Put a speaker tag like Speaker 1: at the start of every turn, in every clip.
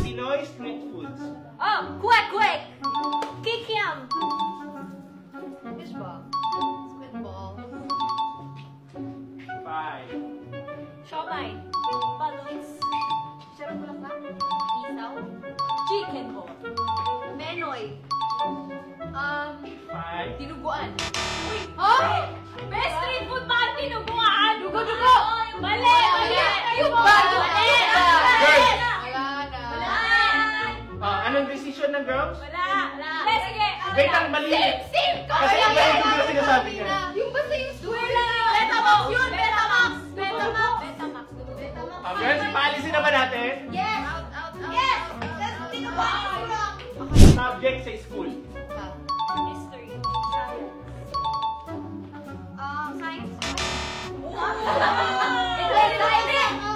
Speaker 1: Pinoy street foods.
Speaker 2: Oh, kwek-kwek! Kikiam! Fishball. Squid ball.
Speaker 1: 5.
Speaker 2: Siomay. Balloons. Sarap bulaklak. Isaw. Chicken ball. Menoy.
Speaker 1: 5.
Speaker 2: Dinuguan. Uy! Oh! Best street food ba ang dinuguan? Dugo-dugo! Mali! Mali! Ayun ba? Mali!
Speaker 1: Girls!
Speaker 2: Wala na!
Speaker 1: Anong decision ng girls?
Speaker 2: Wala! Wala! Sige!
Speaker 1: Wait lang, mali.
Speaker 2: Sim!
Speaker 1: Kasi iba yung hindi sinasabi niya.
Speaker 2: Yung basta yung wala! Betamax yun! Betamax! Betamax! Betamax! Betamax!
Speaker 1: Girls, paalisin naman natin.
Speaker 2: Yes! Yes! Dinuguan!
Speaker 1: Subject sa school.
Speaker 2: History. Science.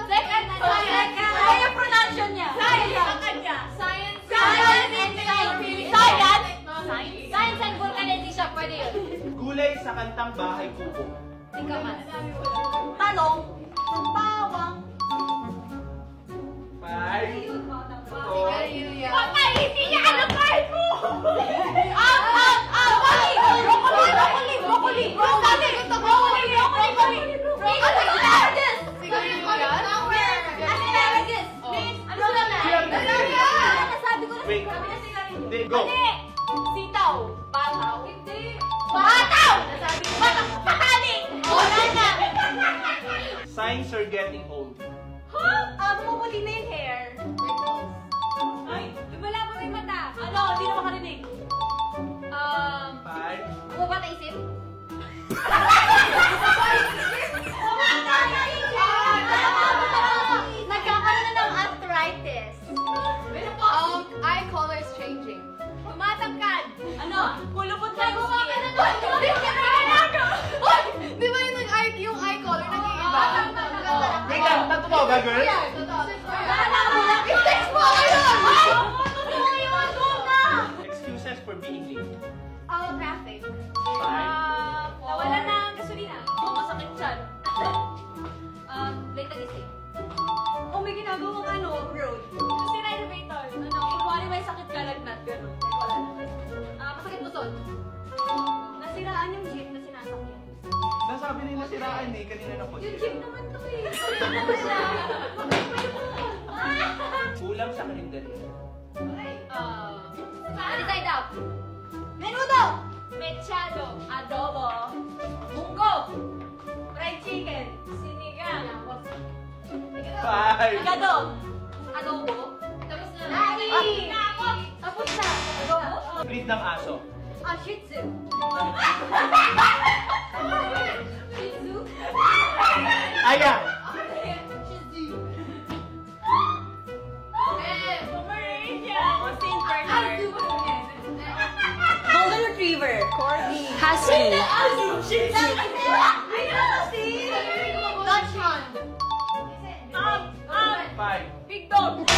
Speaker 2: Second. Kaya yung pronunciation niya. Science. Science and vulcanization. Pwede yun.
Speaker 1: Gulay sa kantang Bahay Kubo.
Speaker 2: Ikaman. Talong. Bawang.
Speaker 1: 5.
Speaker 2: Papaisi niya! Ano kahit mo? Broccoli!
Speaker 1: Wait. Hindi, go.
Speaker 2: Sitaw. Bataw. Bataw! Pataling! Wala na!
Speaker 1: Signs are getting old.
Speaker 2: Pumuputi na yung hair. Ay, wala pa may mata. Ano? Hindi na makarinig.
Speaker 1: 5.
Speaker 2: Bumaba na isip? Nagkakaroon na ng arthritis.
Speaker 3: Eye color is changing.
Speaker 2: Tumatangkad. Ano? Kulupot na yung skin.
Speaker 3: Di ba yung eye color nag-iiba?
Speaker 1: Wait lang, totoo ba, girls?
Speaker 3: I-text mo ako yun!
Speaker 1: Excuses for being late.
Speaker 2: Traffic.
Speaker 1: 5.
Speaker 2: Nawala na ang gasolina. Masakit siyan. Late nagising. May ginagawang road. Si elevator. Kuwari may sakit ka lagnat. Ganun. Wala naman. Masakit puson. Nasiraan yung jeep na sinasakyan.
Speaker 1: Nasabi na yung nasiraan kanina na po.
Speaker 2: Yung jeep naman to eh.
Speaker 1: Kulang sa kalendaryo.
Speaker 2: Side up. Menudo. Mechado. Adobo. Munggo. Fried chicken. Sinigang.
Speaker 1: 5.
Speaker 2: Agado. Adobo. Tapos na. Tapos na. Adobo.
Speaker 1: Breed ng aso.
Speaker 2: Shih Tzu. Shih Tzu.
Speaker 1: Aya.
Speaker 2: Shih Tzu. Pomeranian. Saint Bernard. Golden Retriever. Corgi. Husky. Shih Tzu. Dachshund.
Speaker 1: 5.
Speaker 2: Big dog.